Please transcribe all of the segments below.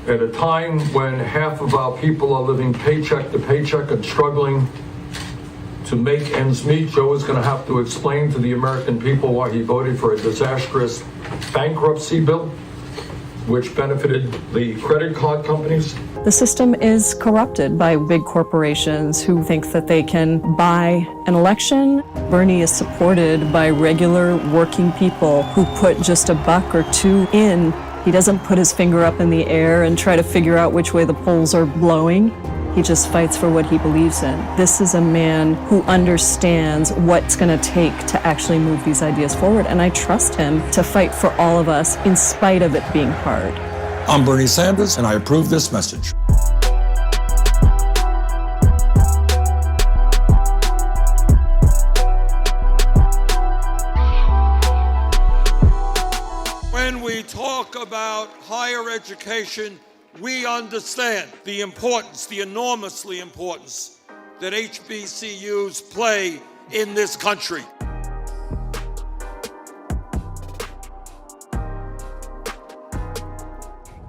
At a time when half of our people are living paycheck to paycheck and struggling to make ends meet, Joe is going to have to explain to the American people why he voted for a disastrous bankruptcy bill, which benefited the credit card companies. The system is corrupted by big corporations who think that they can buy an election. Bernie is supported by regular working people who put just a buck or two in. He doesn't put his finger up in the air and try to figure out which way the polls are blowing. He just fights for what he believes in. This is a man who understands what's going to take to actually move these ideas forward, and I trust him to fight for all of us in spite of it being hard. I'm Bernie Sanders, and I approve this message. When we talk about higher education, we understand the importance, the enormously importance that HBCUs play in this country.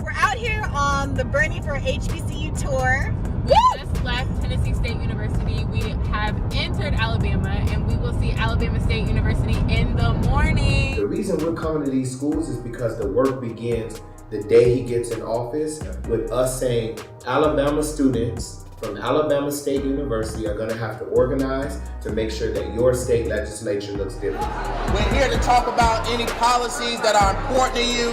We're out here on the Bernie for HBCU tour. We just left Tennessee State University. We have entered Alabama, and we will see Alabama State University in the morning. The reason we're coming to these schools is because the work begins the day he gets in office, with us saying Alabama students from Alabama State University are going to have to organize to make sure that your state legislature looks different. We're here to talk about any policies that are important to you.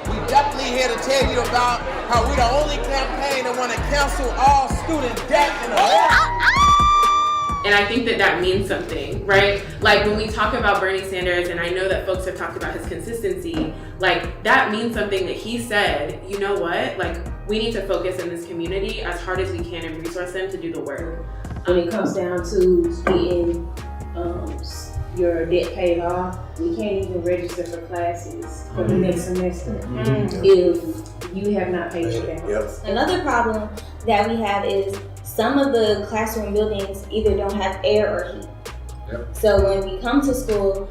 We're definitely here to tell you about how we're the only campaign that want to cancel all student debt in America. And I think that that means something, right? Like when we talk about Bernie Sanders, and I know that folks have talked about his consistency, like that means something that he said, you know what? Like we need to focus in this community as hard as we can and resource them to do the work. When it comes down to getting your debt paid off, we can't even register for classes for the next semester if you have not paid your debt. Another problem that we have is some of the classroom buildings either don't have air or heat. So when we come to school,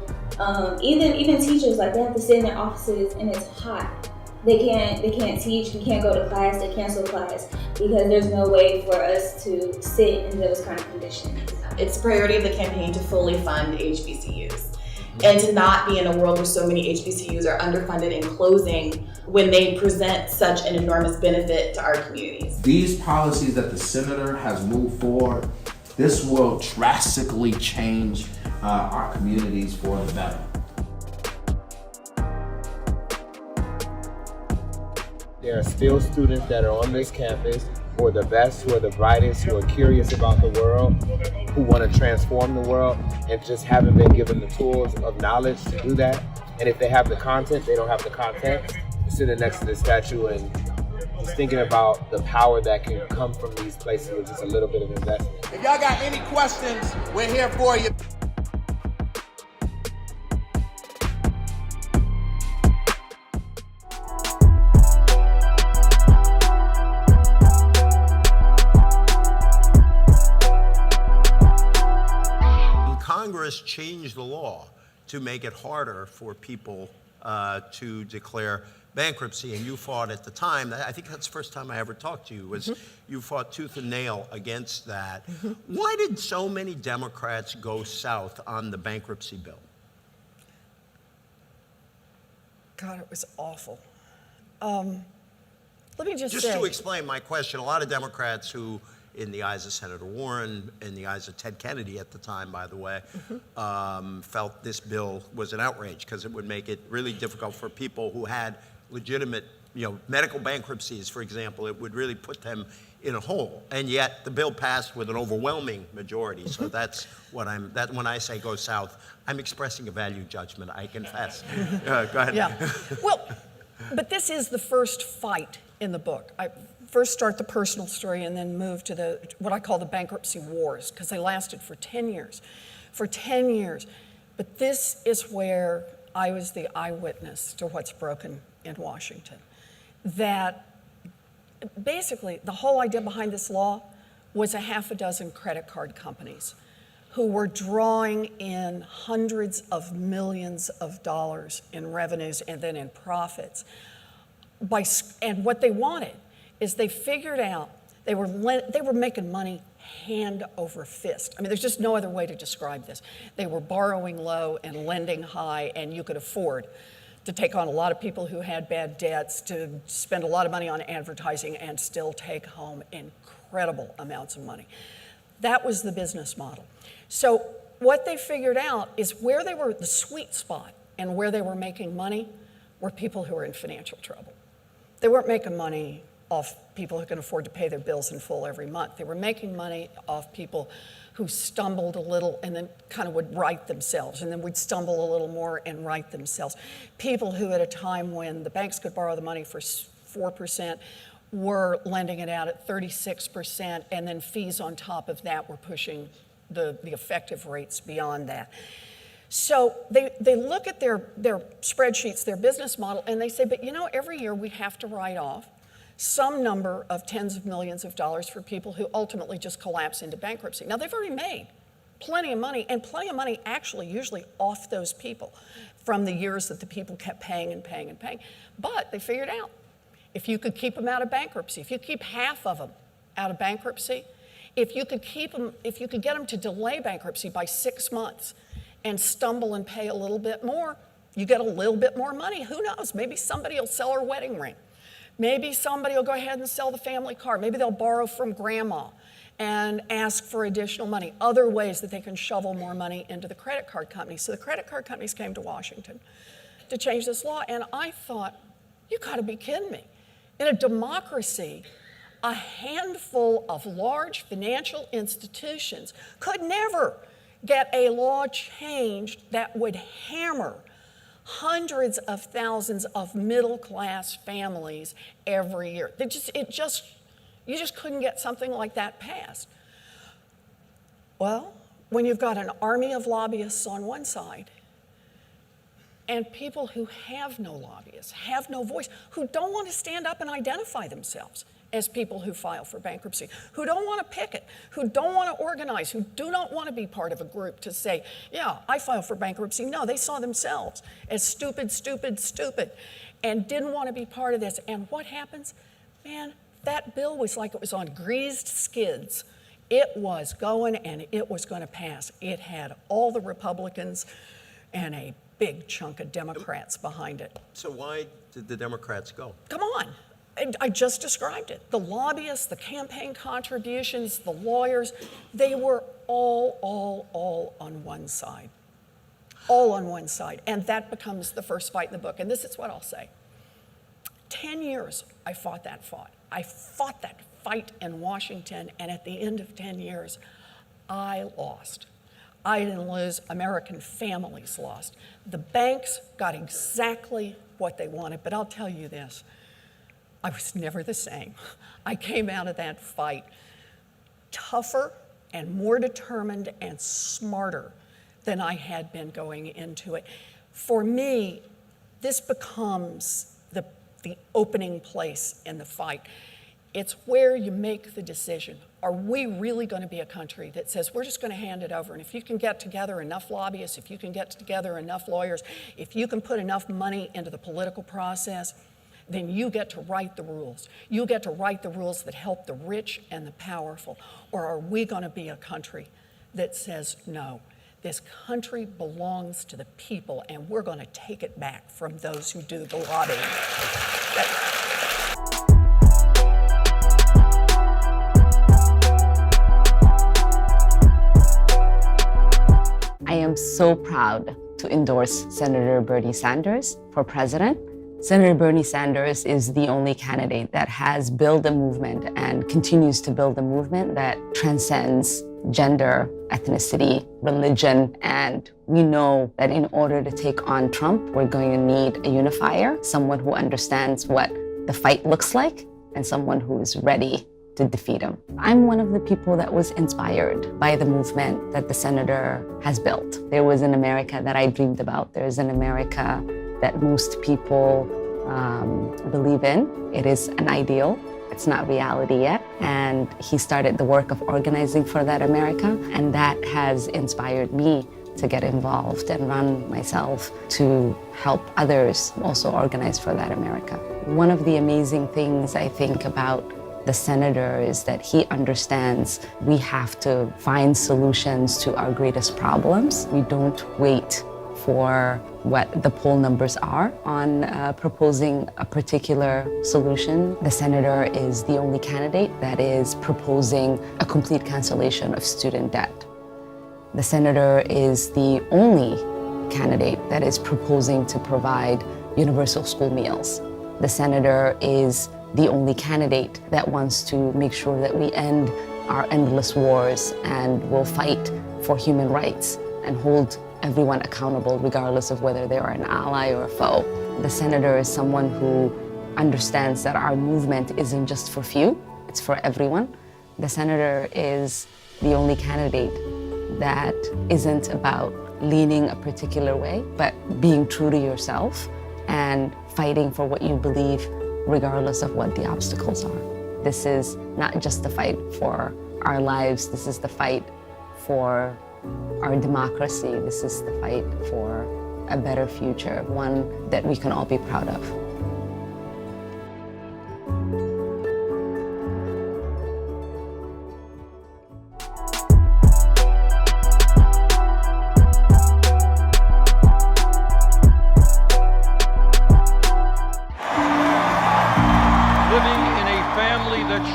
even teachers, like they have to sit in their offices and it's hot. They can't teach, we can't go to class, they cancel class because there's no way for us to sit in those kind of conditions. It's a priority of the campaign to fully fund HBCUs and to not be in a world where so many HBCUs are underfunded and closing when they present such an enormous benefit to our communities. These policies that the senator has moved forward, this will drastically change our communities for the better. There are still students that are on this campus who are the best, who are the brightest, who are curious about the world, who want to transform the world, and just haven't been given the tools of knowledge to do that. And if they have the content, they don't have the context. You're sitting next to the statue and just thinking about the power that can come from these places with just a little bit of investment. If y'all got any questions, we're here for you. Congress changed the law to make it harder for people to declare bankruptcy, and you fought at the time. I think that's the first time I ever talked to you, was you fought tooth and nail against that. Why did so many Democrats go south on the bankruptcy bill? God, it was awful. Let me just say, to explain my question, a lot of Democrats who, in the eyes of Senator Warren, in the eyes of Ted Kennedy at the time, by the way, felt this bill was an outrage because it would make it really difficult for people who had legitimate, medical bankruptcies, for example. It would really put them in a hole. And yet the bill passed with an overwhelming majority. So that's what when I say go south, I'm expressing a value judgment, I confess. Go ahead. Yeah. Well, but this is the first fight in the book. I first start the personal story and then move to what I call the bankruptcy wars, because they lasted for 10 years. For 10 years. But this is where I was the eyewitness to what's broken in Washington. That basically the whole idea behind this law was a half a dozen credit card companies who were drawing in hundreds of millions of dollars in revenues and then in profits. And what they wanted is they figured out they were making money hand over fist. I mean, there's just no other way to describe this. They were borrowing low and lending high, and you could afford to take on a lot of people who had bad debts, to spend a lot of money on advertising and still take home incredible amounts of money. That was the business model. So what they figured out is where they were, the sweet spot and where they were making money were people who were in financial trouble. They weren't making money off people who can afford to pay their bills in full every month. They were making money off people who stumbled a little and then kind of would right themselves, and then would stumble a little more and right themselves. People who at a time when the banks could borrow the money for 4% were lending it out at 36%, and then fees on top of that were pushing the effective rates beyond that. So they look at their spreadsheets, their business model, and they say, but you know, every year we have to write off some number of tens of millions of dollars for people who ultimately just collapse into bankruptcy. Now, they've already made plenty of money, and plenty of money actually usually off those people from the years that the people kept paying and paying and paying. But they figured out, if you could keep them out of bankruptcy, if you keep half of them out of bankruptcy, if you could get them to delay bankruptcy by 6 months and stumble and pay a little bit more, you get a little bit more money. Who knows? Maybe somebody will sell her wedding ring. Maybe somebody will go ahead and sell the family car. Maybe they'll borrow from grandma and ask for additional money. Other ways that they can shovel more money into the credit card companies. So the credit card companies came to Washington to change this law, and I thought, you gotta be kidding me. In a democracy, a handful of large financial institutions could never get a law changed that would hammer hundreds of thousands of middle-class families every year. You just couldn't get something like that passed. Well, when you've got an army of lobbyists on one side and people who have no lobbyists, have no voice, who don't want to stand up and identify themselves as people who file for bankruptcy, who don't want to picket, who don't want to organize, who do not want to be part of a group to say, yeah, I file for bankruptcy. No, they saw themselves as stupid, stupid, stupid, and didn't want to be part of this. And what happens? Man, that bill was like it was on greased skids. It was going and it was going to pass. It had all the Republicans and a big chunk of Democrats behind it. So why did the Democrats go? Come on. I just described it. The lobbyists, the campaign contributions, the lawyers, they were all on one side. All on one side. And that becomes the first fight in the book. And this is what I'll say. 10 years I fought that fight. I fought that fight in Washington, and at the end of 10 years, I lost. I didn't lose, American families lost. The banks got exactly what they wanted, but I'll tell you this. I was never the same. I came out of that fight tougher and more determined and smarter than I had been going into it. For me, this becomes the opening place in the fight. It's where you make the decision. Are we really going to be a country that says we're just going to hand it over? And if you can get together enough lobbyists, if you can get together enough lawyers, if you can put enough money into the political process, then you get to write the rules. You get to write the rules that help the rich and the powerful. Or are we going to be a country that says, no, this country belongs to the people and we're going to take it back from those who do the lobbying? I am so proud to endorse Senator Bernie Sanders for president. Senator Bernie Sanders is the only candidate that has built a movement and continues to build a movement that transcends gender, ethnicity, religion, and we know that in order to take on Trump, we're going to need a unifier, someone who understands what the fight looks like, and someone who is ready to defeat him. I'm one of the people that was inspired by the movement that the senator has built. There was an America that I dreamed about. There's an America that most people believe in. It is an ideal. It's not reality yet. And he started the work of organizing for that America, and that has inspired me to get involved and run myself to help others also organize for that America. One of the amazing things I think about the senator is that he understands we have to find solutions to our greatest problems. We don't wait for what the poll numbers are on proposing a particular solution. The senator is the only candidate that is proposing a complete cancellation of student debt. The senator is the only candidate that is proposing to provide universal school meals. The senator is the only candidate that wants to make sure that we end our endless wars and will fight for human rights and hold everyone accountable regardless of whether they are an ally or a foe. The senator is someone who understands that our movement isn't just for few, it's for everyone. The senator is the only candidate that isn't about leaning a particular way, but being true to yourself and fighting for what you believe regardless of what the obstacles are. This is not just the fight for our lives, this is the fight for our democracy, this is the fight for a better future, one that we can all be proud of.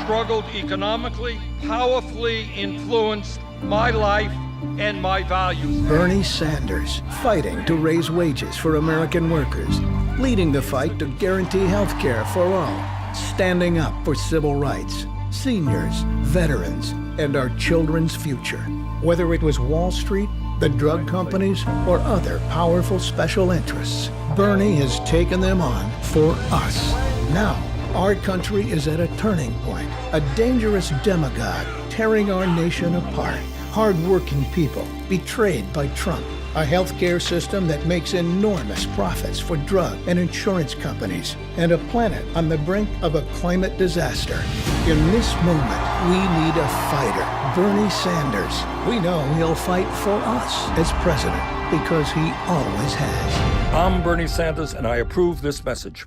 Struggled economically, powerfully influenced my life and my values. Bernie Sanders, fighting to raise wages for American workers, leading the fight to guarantee health care for all, standing up for civil rights, seniors, veterans, and our children's future. Whether it was Wall Street, the drug companies, or other powerful special interests, Bernie has taken them on for us. Now, our country is at a turning point, a dangerous demagogue tearing our nation apart. Hard-working people betrayed by Trump, a healthcare system that makes enormous profits for drug and insurance companies, and a planet on the brink of a climate disaster. In this moment, we need a fighter, Bernie Sanders. We know he'll fight for us as president because he always has. I'm Bernie Sanders, and I approve this message.